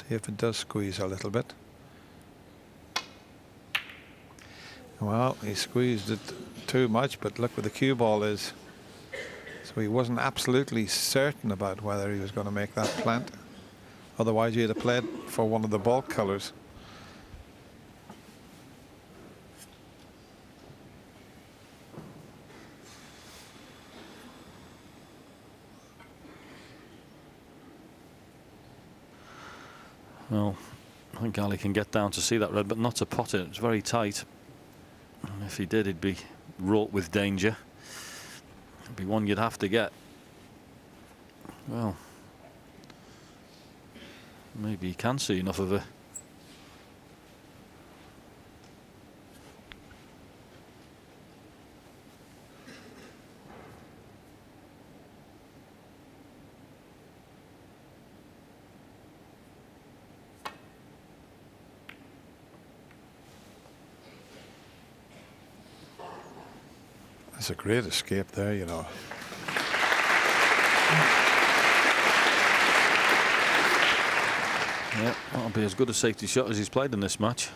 See if it does squeeze a little bit. Well, he squeezed it too much, but look where the cue ball is. So he wasn't absolutely certain about whether he was going to make that plant. Otherwise, he'd have played for one of the bulk colors. Well, I think Ali can get down to see that red, but not to pot it. It's very tight. And if he did, he'd be wrought with danger. It'd be one you'd have to get. Well, maybe he can see enough of it. It's a great escape there, you know. Yeah, that'll be as good a safety shot as he's played in this match.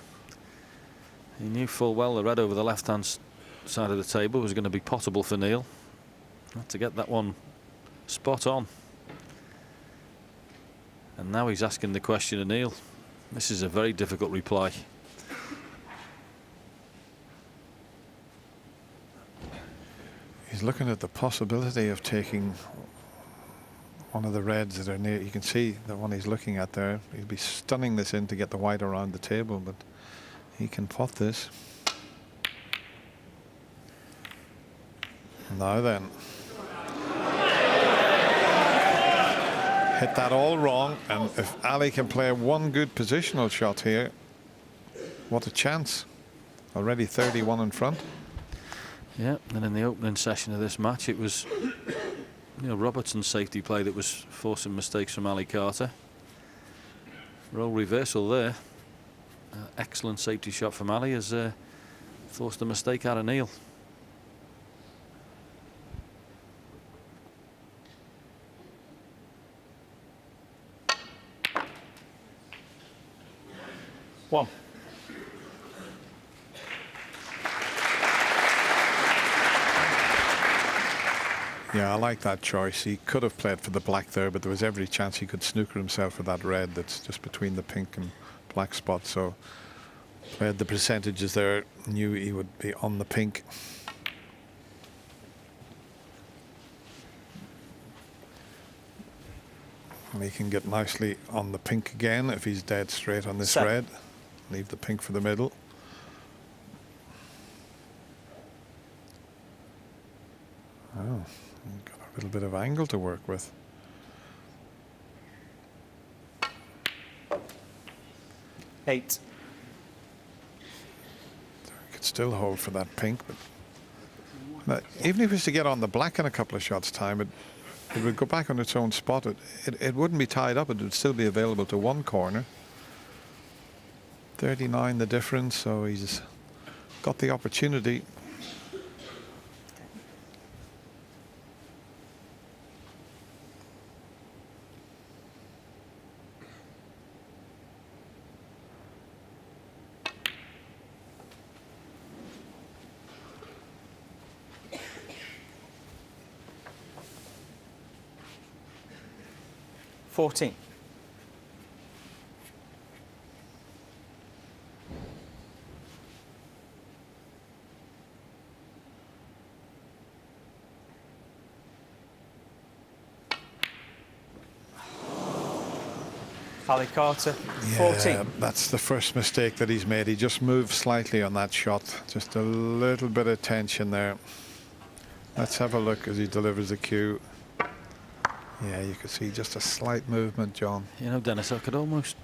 He knew full well the red over the left-hand side of the table was going to be potable for Neil. Had to get that one spot on. And now he's asking the question of Neil. This is a very difficult reply. He's looking at the possibility of taking one of the reds that are near. You can see the one he's looking at there. He'll be stunning this in to get the white around the table, but he can pot this. Now then. Hit that all wrong, and if Ali can play one good positional shot here, what a chance. Already 31 in front. Yeah, and in the opening session of this match, it was Robertson's safety play that was forcing mistakes from Ali Carter. Role reversal there. Excellent safety shot from Ali has forced a mistake out of Neil. One. Yeah, I like that choice. He could have played for the black there, but there was every chance he could snooker himself with that red that's just between the pink and black spot. So played the percentages there, knew he would be on the pink. And he can get nicely on the pink again if he's dead straight on this red. Leave the pink for the middle. Oh. Got a little bit of angle to work with. Eight. Could still hold for that pink, but even if it was to get on the black in a couple of shots' time, it would go back on its own spot. It wouldn't be tied up. It would still be available to one corner. 39 the difference, so he's got the opportunity. $14. Ali Carter, 14. Yeah, that's the first mistake that he's made. He just moved slightly on that shot. Just a little bit of tension there. Let's have a look as he delivers the cue. Yeah, you could see just a slight movement, John. You know, Dennis, I could almost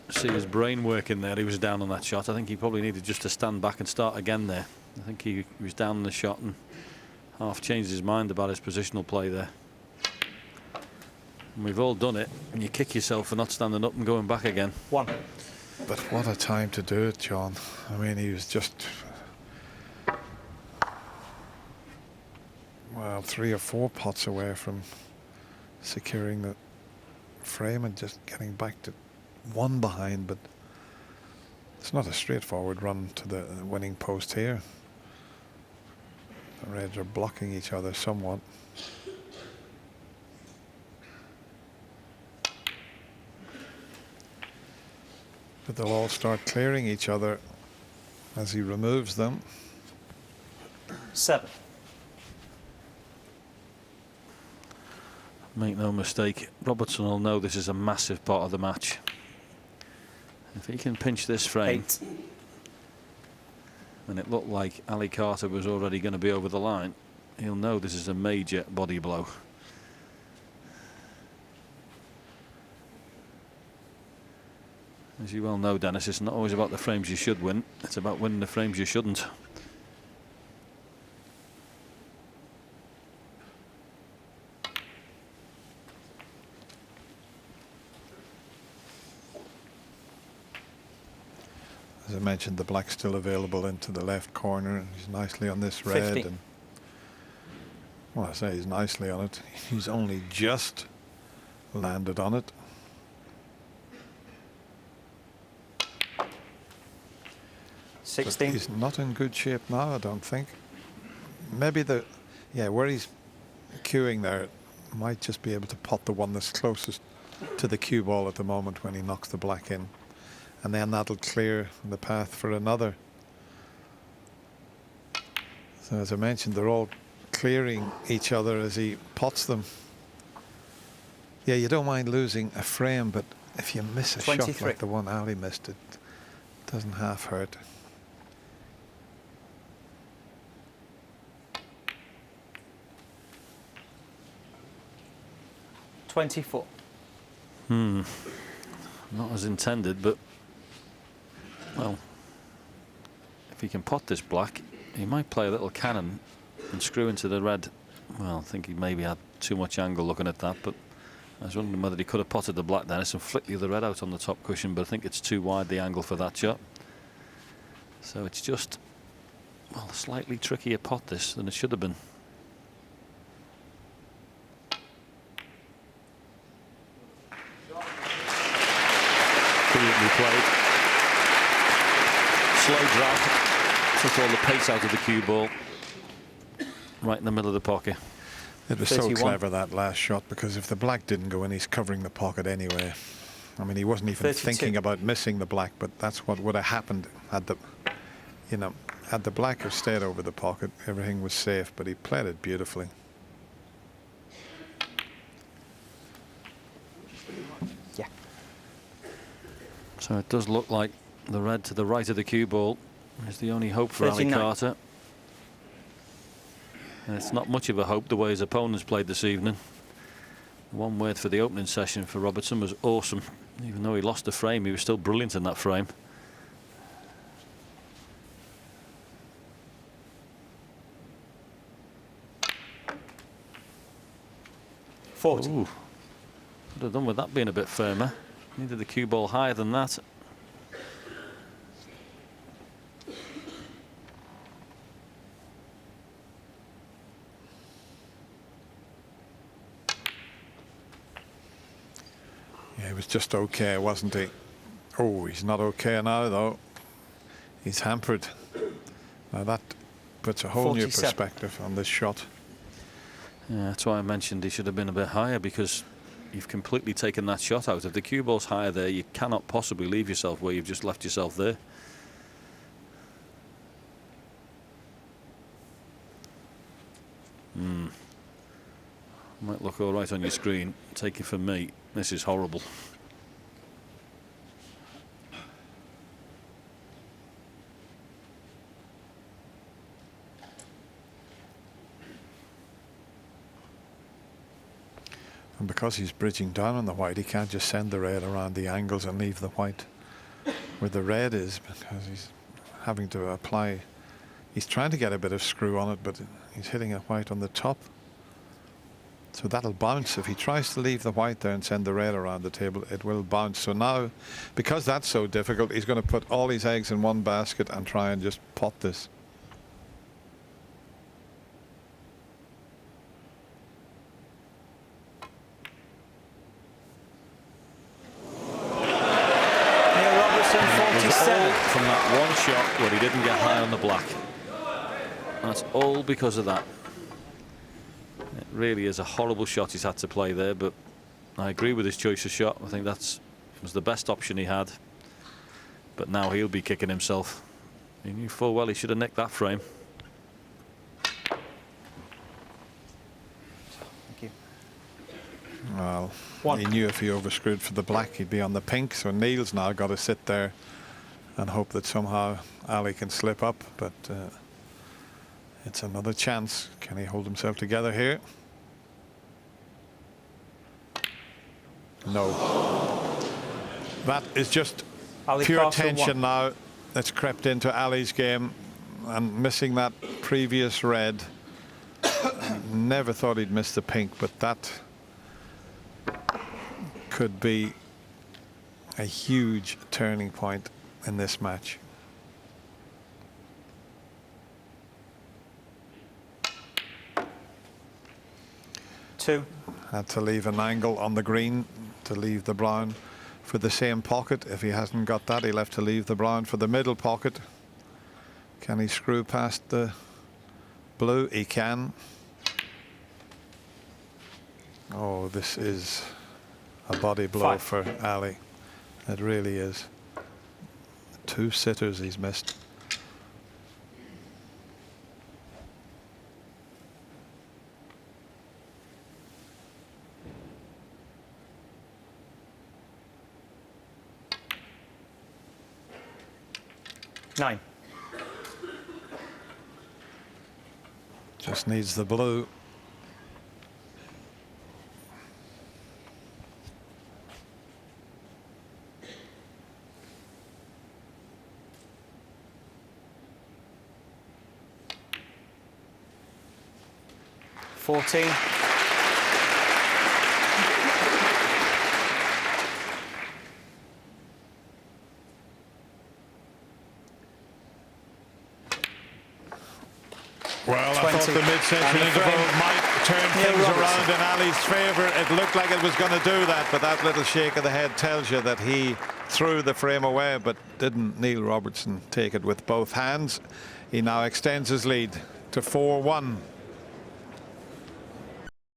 see his brain working there. He was down on that shot. I think he probably needed just to stand back and start again there. I think he was down on the shot and half changed his mind about his positional play there. And we've all done it, and you kick yourself for not standing up and going back again. One. But what a time to do it, John. I mean, he was just, well, 3 or 4 pots away from securing the frame and just getting back to one behind, but it's not a straightforward run to the winning post here. The Reds are blocking each other somewhat. But they'll all start clearing each other as he removes them. 7. Make no mistake, Robertson will know this is a massive part of the match. If he can pinch this frame, 8. and it looked like Ali Carter was already going to be over the line, he'll know this is a major body blow. As you well know, Dennis, it's not always about the frames you should win, it's about winning the frames you shouldn't. As I mentioned, the black's still available into the left corner, and he's nicely on this red. 50. And well, I say he's nicely on it. He's only just landed on it. But 16. he's not in good shape now, I don't think. Maybe where he's queuing there, might just be able to pot the one that's closest to the cue ball at the moment when he knocks the black in. And then that'll clear the path for another. So as I mentioned, they're all clearing each other as he pots them. Yeah, you don't mind losing a frame, but if you miss a 23. shot like the one Ali missed, it doesn't half hurt. $24. Not as intended, but well, if he can pot this black, he might play a little cannon and screw into the red. Well, I think he maybe had too much angle looking at that, but I was wondering whether he could have potted the black, Dennis, and flicked the other red out on the top cushion, but I think it's too wide, the angle for that shot. So it's just, well, a slightly trickier pot this than it should have been. Brilliantly played. Slow drag, took all the pace out of the cue ball, right in the middle of the pocket. It was 31. so clever, that last shot, because if the black didn't go in, he's covering the pocket anyway. I mean, he wasn't even 32. thinking about missing the black, but that's what would have happened had the, had the black have stayed over the pocket, everything was safe, but he played it beautifully. Yeah. So it does look like the red to the right of the cue ball is the only hope for Ali 39. Carter. And it's not much of a hope the way his opponents played this evening. One word for the opening session for Robertson was awesome. Even though he lost the frame, he was still brilliant in that frame. Ooh. Could have done with that being a bit firmer. Needed the cue ball higher than that. Yeah, he was just okay, wasn't he? Oh, he's not okay now, though. He's hampered. Now that puts a whole new 47. perspective on this shot. Yeah, that's why I mentioned he should have been a bit higher, because you've completely taken that shot out. If the cue ball's higher there, you cannot possibly leave yourself where you've just left yourself there. Might look all right on your screen. Take it from me, this is horrible. And because he's bridging down on the white, he can't just send the red around the angles and leave the white where the red is, because he's having to apply. He's trying to get a bit of screw on it, but he's hitting a white on the top. So that'll bounce. If he tries to leave the white there and send the red around the table, it will bounce. So now, because that's so difficult, he's going to put all his eggs in one basket and try and just pot this. Robertson, It was 47. all from that one shot where he didn't get high on the black. That's all because of that. It really is a horrible shot he's had to play there, but I agree with his choice of shot. I think that was the best option he had. But now he'll be kicking himself. He knew full well he should have nicked that frame. Thank you. Well, One. he knew if he overscrewed for the black, he'd be on the pink. So Neil's now got to sit there and hope that somehow Ali can slip up. But it's another chance. Can he hold himself together here? No. That is just Ali pure Carter, tension 1. now that's crept into Ali's game, and missing that previous red. Never thought he'd miss the pink, but that could be a huge turning point in this match. Two. Had to leave an angle on the green to leave the brown for the same pocket. If he hasn't got that, he'll have to leave the brown for the middle pocket. Can he screw past the blue? He can. Oh, this is a body blow 5. for Ali. It really is. 2 sitters he's missed. Nine. Just needs the blue. Fourteen. Well, I 20. thought the mid-session And the interval frame. might turn Neil things Robertson. around in Ali's favour. It looked like it was going to do that, but that little shake of the head tells you that he threw the frame away, but didn't Neil Robertson take it with both hands. He now extends his lead to 4-1.